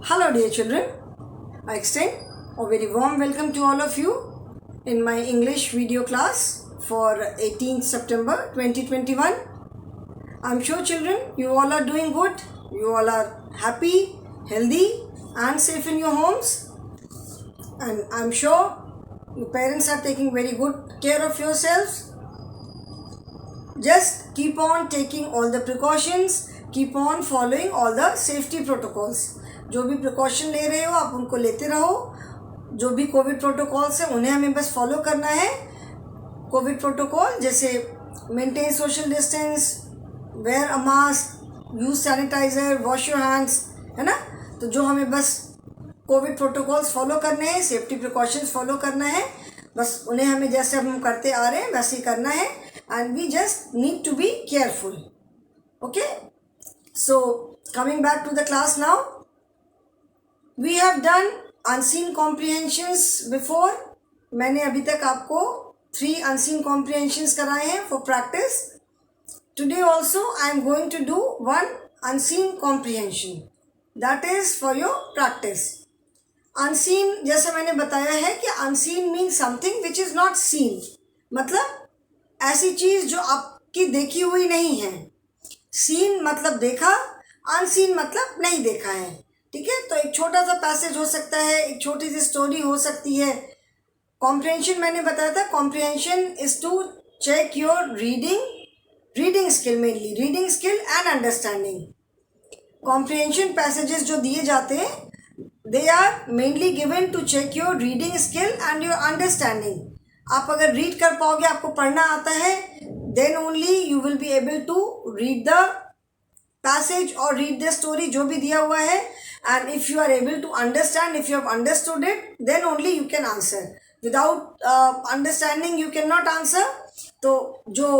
Hello dear children, I extend a very warm welcome to all of you in my English video class for 18th September 2021. I'm sure children you all are doing good, you all are happy, healthy and safe in your homes, and I'm sure your parents are taking very good care of yourselves. Just keep on taking all the precautions, keep on following all the safety protocols. जो भी precaution ले रहे हो आप उनको लेते रहो. जो भी कोविड प्रोटोकॉल्स हैं उन्हें हमें बस फॉलो करना है. कोविड प्रोटोकॉल जैसे maintain social distance, wear a mask, use sanitiser, wash your hands, है ना. तो जो हमें बस कोविड प्रोटोकॉल्स फॉलो करने हैं, सेफ्टी प्रिकॉशंस फॉलो करना है, बस उन्हें हमें जैसे हम करते आ रहे हैं वैसे ही करना है. And we just need to be careful. Okay, so coming back to the class now. We have done unseen comprehensions before. मैंने अभी तक आपको 3 unseen comprehensions कराए हैं for practice. Today also I am going to do 1 unseen comprehension. That is for your practice. Unseen जैसा मैंने बताया है कि unseen means something which is not seen. मतलब ऐसी चीज़ जो आपकी देखी हुई नहीं है. Seen मतलब देखा, unseen मतलब नहीं देखा है. ठीक है, तो एक छोटा सा पैसेज हो सकता है, एक छोटी सी स्टोरी हो सकती है. कॉम्प्रिहेंशन मैंने बताया था, comprehension is to check your reading skill, mainly reading skill and understanding. Comprehension passages जो दिए जाते हैं they are mainly given to check your reading skill and your understanding. आप अगर रीड कर पाओगे, आपको पढ़ना आता है, then only you will be able to read the passage और रीड द स्टोरी जो भी दिया हुआ है. And if you are able to understand, if you have understood it, then only you can answer. Without understanding, you cannot answer. तो जो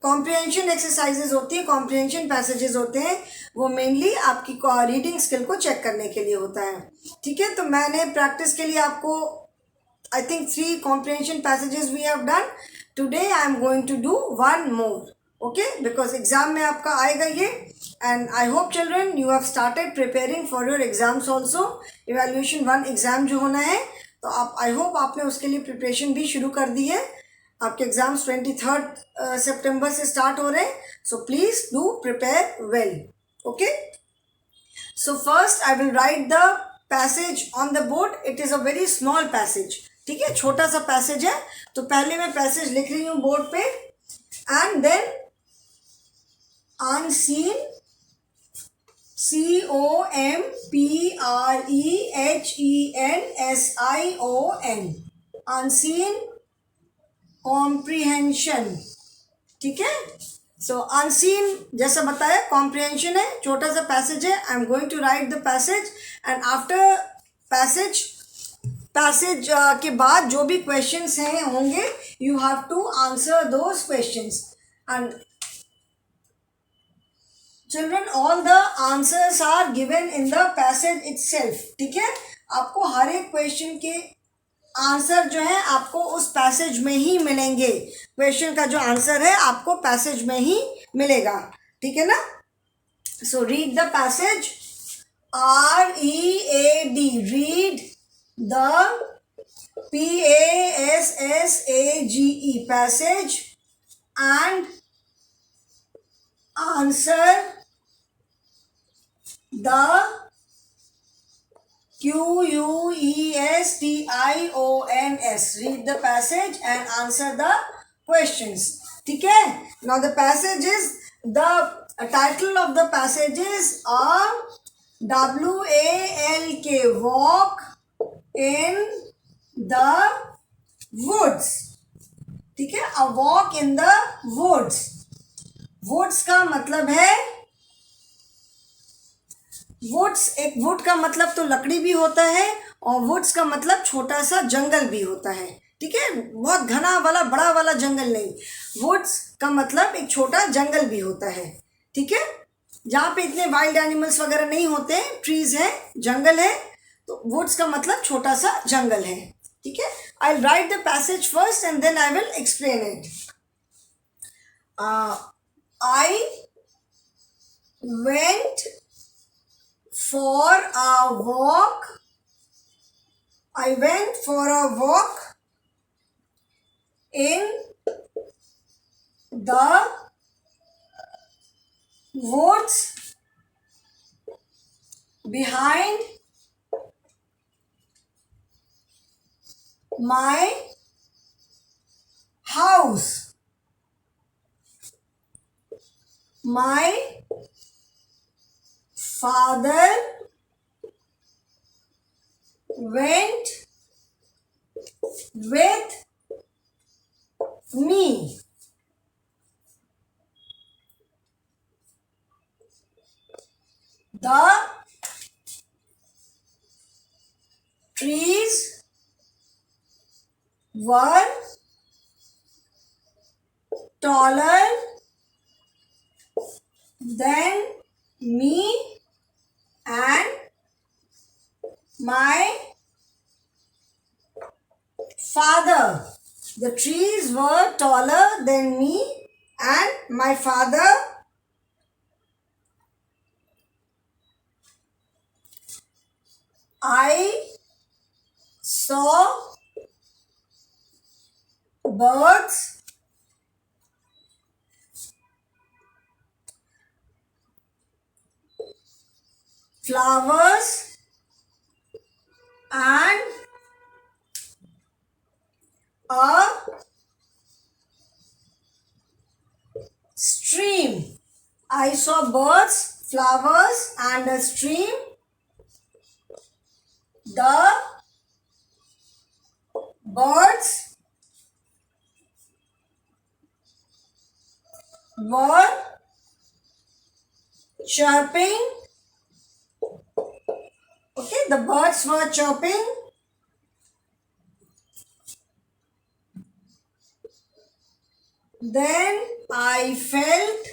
comprehension exercises होती है, comprehension passages होते हैं, वो mainly आपकी रीडिंग स्किल को चेक करने के लिए होता है. ठीक है, तो मैंने प्रैक्टिस के लिए आपको I think 3 comprehension passages we have done. Today I am going to do 1 more. Okay, because exam में आपका आएगा ये. And I hope children you have started preparing for your exams also. Evaluation 1 exam जो होना है, तो आप I hope आपने उसके लिए प्रिपरेशन भी शुरू कर दी है. आपके एग्ज़ाम्स 23rd सितंबर से स्टार्ट हो रहे हैं. So please do prepare well. Okay, so first I will write the passage on the board. It is a very small passage. ठीक है, छोटा सा पैसेज है. तो पहले मैं पैसेज लिख रही हूँ बोर्ड पे. And then unseen, comprehension, unseen comprehension. ठीक है, सो unseen जैसा बताया comprehension है, छोटा सा पैसेज है. I am going to write the passage and after passage के बाद जो भी क्वेश्चंस हैं होंगे, you have to answer those questions. And Children, all the answers are given in the passage itself. ठीक है, आपको हर एक क्वेश्चन के आंसर जो है आपको उस पैसेज में ही मिलेंगे. क्वेश्चन का जो आंसर है आपको पैसेज में ही मिलेगा. ठीक है ना. So read the passage. READ, read the PASSAGE passage and answer the QUESTIONS. read the passage and answer the questions. ठीक है, now the passage is, the title of the passage is WALK, walk in the woods. ठीक है, a walk in the woods. Woods का मतलब है, woods, एक would का मतलब तो लकड़ी भी होता है और वुड्स का मतलब छोटा सा जंगल भी होता है. ठीक है, बहुत घना वाला बड़ा वाला जंगल नहीं. वुड्स का मतलब एक छोटा जंगल भी होता है. ठीक है, जहाँ पे इतने वाइल्ड एनिमल्स वगैरह नहीं होते, ट्रीज है, जंगल है, तो वुड्स का मतलब छोटा सा जंगल है. ठीक है, I will write the passage first and then I will explain it. I went for a a walk. I went for a walk in the woods behind my house. My father went with me. The trees were taller than me and my father. The trees were taller than me and my father. I saw birds flowers and a stream. I saw birds, flowers and a stream. The birds were chirping. Okay, the birds were chirping. Then I felt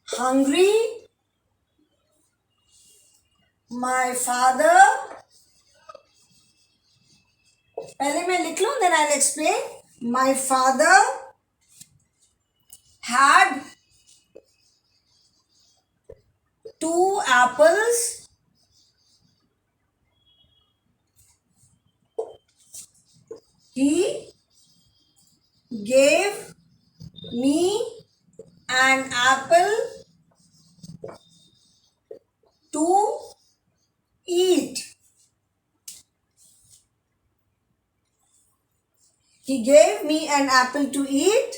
hungry. My father. पहले मैं लिख लूं, then I'll explain. My father had 2 apples. He gave me an apple to eat. He gave me an apple to eat.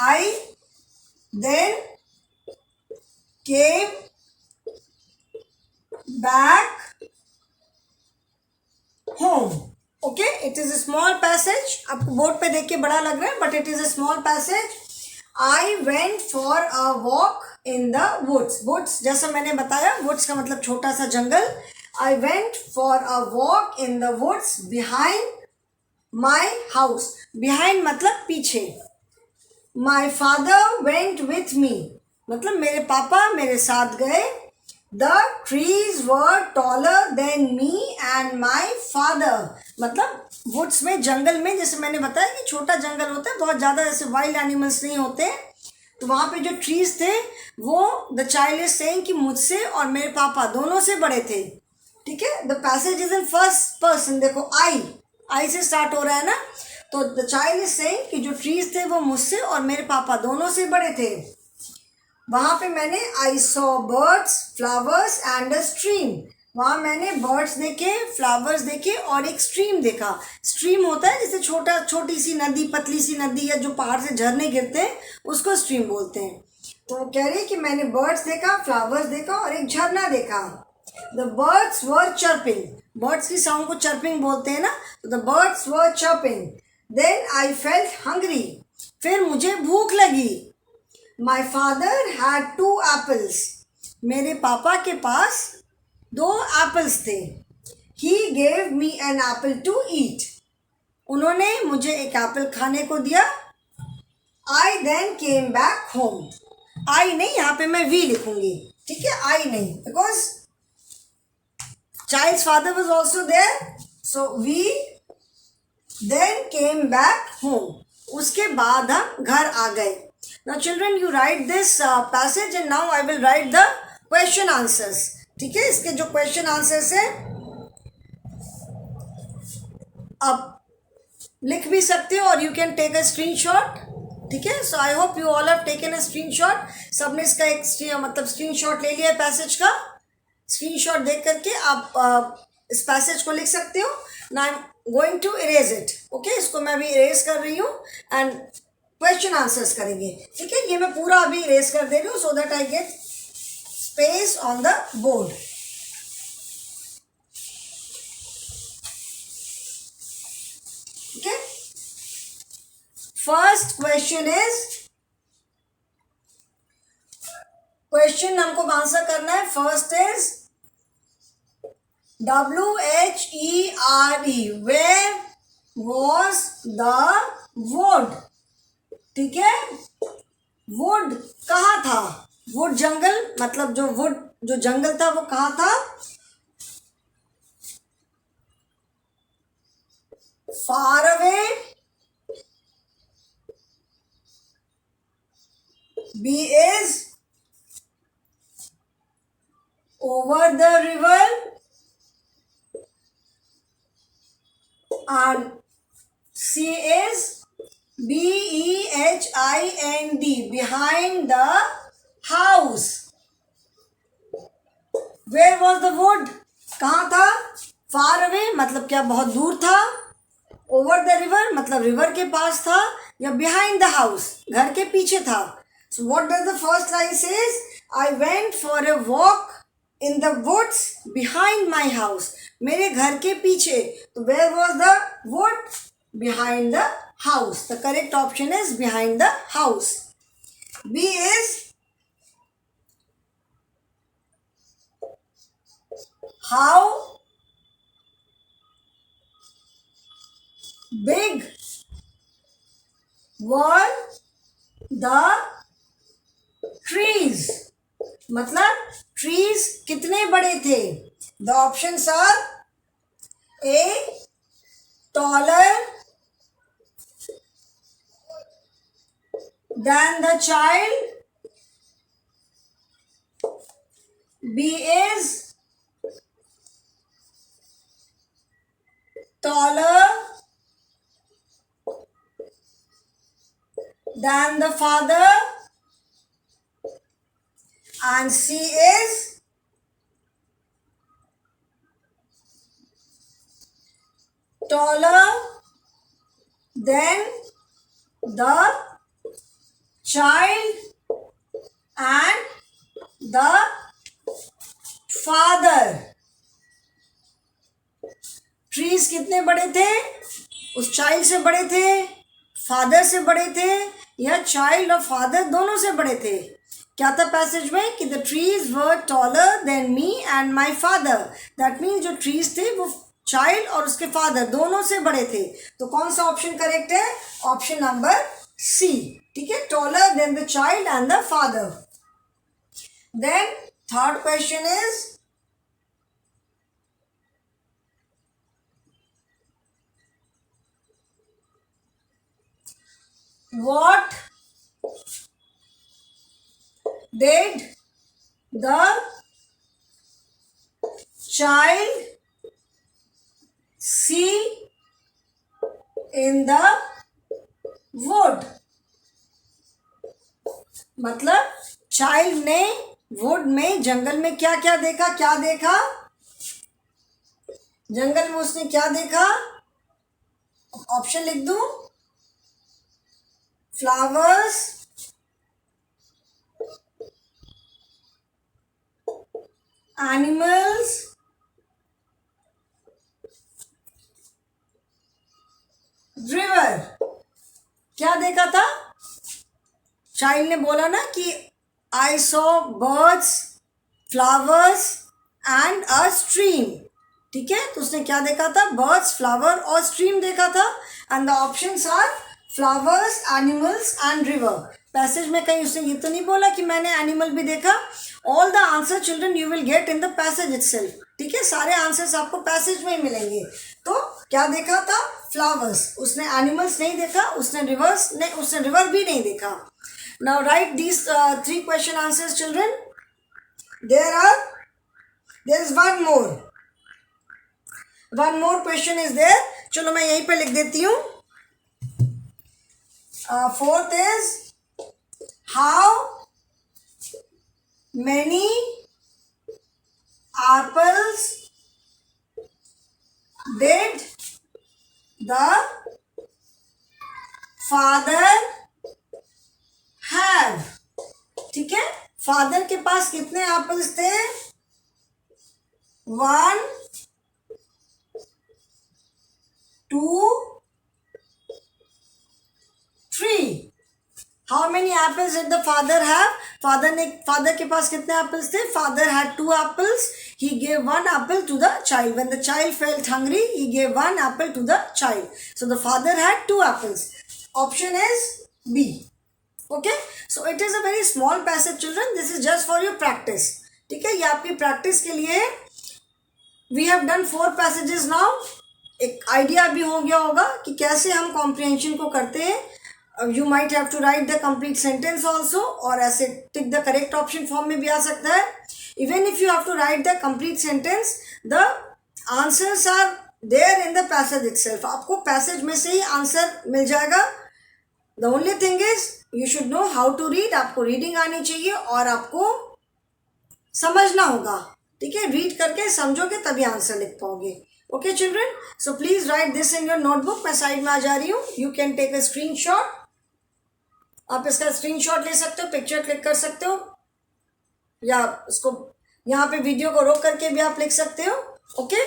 I then came back home. Okay, it is a small passage. आपको board पे देख के बड़ा लग रहा है, but it is a small passage. I went for a walk in the woods. Woods जैसा मैंने बताया, woods का मतलब छोटा सा जंगल. I went for a walk in the woods behind my house. Behind मतलब पीछे. My father went with me. मतलब मेरे पापा मेरे साथ गए. The trees were taller than me and my father. मतलब वुड्स में, जंगल में, जैसे मैंने बताया कि छोटा जंगल होता है, बहुत ज़्यादा ऐसे वाइल्ड एनिमल्स नहीं होते. तो वहाँ पे जो ट्रीज थे वो, द चाइल्ड इज सेइंग कि मुझसे और मेरे पापा दोनों से बड़े थे. ठीक है, the passage is in first person. देखो आई से स्टार्ट हो रहा है ना. तो द चाइल्ड इज सेइंग कि जो ट्रीज थे वो मुझसे और मेरे पापा दोनों से बड़े थे. वहाँ पे मैंने I saw birds flowers and a stream. वहाँ मैंने बर्ड्स देखे, फ्लावर्स देखे और एक स्ट्रीम देखा. स्ट्रीम होता है जैसे छोटी सी नदी, पतली सी नदी, या जो पहाड़ से झरने गिरते हैं उसको स्ट्रीम बोलते हैं. तो वो कह रही है कि मैंने बर्ड्स देखा, फ्लावर्स देखा और एक झरना देखा. The birds were chirping. Birds की साउंड को चर्पिंग बोलते हैं ना. तो the birds were chirping. Then I felt hungry. फिर मुझे भूख लगी. My father had 2 apples. मेरे पापा के पास 2 apples थे. He gave me an apple to eat. उन्होंने मुझे एक एप्पल खाने को दिया. I then came back home. I नहीं, यहाँ पे मैं वी लिखूंगी. ठीक है, आई नहीं, because child's father was also there. So we then came back home. उसके बाद हम घर आ गए. Now children, you write this passage and now I will write the question answers. ठीक है, इसके जो क्वेश्चन आंसर्स है आप लिख भी सकते हो और you can take a screenshot. ठीक है, so I hope you all have taken a screenshot. सबने इसका एक मतलब स्क्रीनशॉट ले लिया पैसेज का. स्क्रीनशॉट देख करके आप इस पैसेज को लिख सकते हो. Now I am going to erase it. Okay, इसको मैं अभी इरेज कर रही हूँ एंड क्वेश्चन आंसर्स करेंगे. ठीक है, ये मैं पूरा अभी इरेज कर दे रही हूँ so that I get space on the board. Okay, first question is, question हमको आंसर करना है. First is WHERE, where was the wood. ठीक है, वुड कहाँ था. वुड जंगल, मतलब जो वुड जो जंगल था वो कहाँ था. far away. B is over the river. And C is BEHIND, behind the house. Where was the wood? कहाँ था. far away मतलब क्या बहुत दूर था. ओवर द रिवर मतलब रिवर के पास था. या बिहाइंड द हाउस घर के पीछे था. So what does the first line says. I went for a walk in the woods behind my house. मेरे घर के पीछे. तो where was the wood. Behind the house. The correct option is behind the house. B is how big were the trees. मतलब trees कितने बड़े थे. The options are A, taller than the child. B is taller than the father. And C is taller than the child and the father. Trees कितने बड़े थे. उस child से बड़े थे, फादर से बड़े थे, या चाइल्ड और फादर दोनों से बड़े थे. क्या था पैसेज में कि the trees were taller than me and my father. That means जो ट्रीज थे वो चाइल्ड और उसके फादर दोनों से बड़े थे. तो कौन सा ऑप्शन करेक्ट है. Option number C. ठीक है, taller than the child and the father. Then third question is what did the child see in the wood. मतलब चाइल्ड ने वुड में जंगल में क्या क्या देखा. क्या देखा जंगल में उसने क्या देखा. ऑप्शन लिख दूं. flowers, animals, river. क्या देखा था. चाइल्ड ने बोला ना कि I saw birds, flowers and a stream. ठीक है, तो उसने क्या देखा था. बर्ड्स, फ्लावर और स्ट्रीम देखा था. And the options are flowers, animals and river. Passage में कहीं उसने ये तो नहीं बोला कि मैंने एनिमल भी देखा. All the answer children you will get in the passage itself. ठीक है, सारे आंसर्स आपको पैसेज में ही मिलेंगे. तो क्या देखा था? फ्लावर्स. उसने एनिमल्स नहीं देखा, उसने रिवर भी नहीं देखा. Now write these 3 question answers children. There is one more question is there. चलो मैं यहीं पे लिख देती हूँ. Fourth is how many apples did the father have? ठीक है, फादर के पास कितने एप्पल्स थे? 1 2 3. How many apples did the father have? Father के पास कितने एप्पल्स थे? Father had 2 apples. He gave 1 apple to the child. When the child felt hungry, he gave 1 apple to the child. So the father had 2 apples. Option is B. Okay? So it is a very small passage children. This is just for your practice. ठीक है, ये आपकी practice के लिए. We have done 4 passages now. एक idea भी हो गया होगा कि कैसे हम कॉम्प्रिहेंशन को करते हैं. You might have to write the complete sentence also, और ऐसे tick the correct option form में भी आ सकता है. Even if you have to write the complete sentence, the answers are there in the passage itself. आपको passage में से ही answer मिल जाएगा. The only thing is you should know how to read. आपको reading आनी चाहिए और आपको समझना होगा. ठीक है, रीड करके समझोगे तभी आंसर लिख पाओगे. Okay children, so please write this in your notebook. मैं साइड में आ जा रही हूँ. You can take a screenshot. आप इसका स्क्रीनशॉट ले सकते हो, पिक्चर क्लिक कर सकते हो, या इसको यहाँ पे वीडियो को रोक करके भी आप लिख सकते हो. Okay,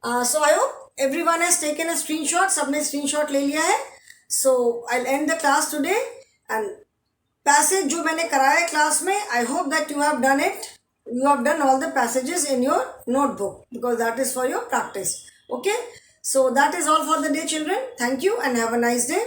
so I hope everyone has taken a screenshot. सबने स्क्रीनशॉट ले लिया है. So I will end the class today. And passage जो मैंने कराया क्लास में, I hope that you have done it. You have done all the passages in your notebook because that is for your practice. Okay, so that is all for the day children. Thank you and have a nice day.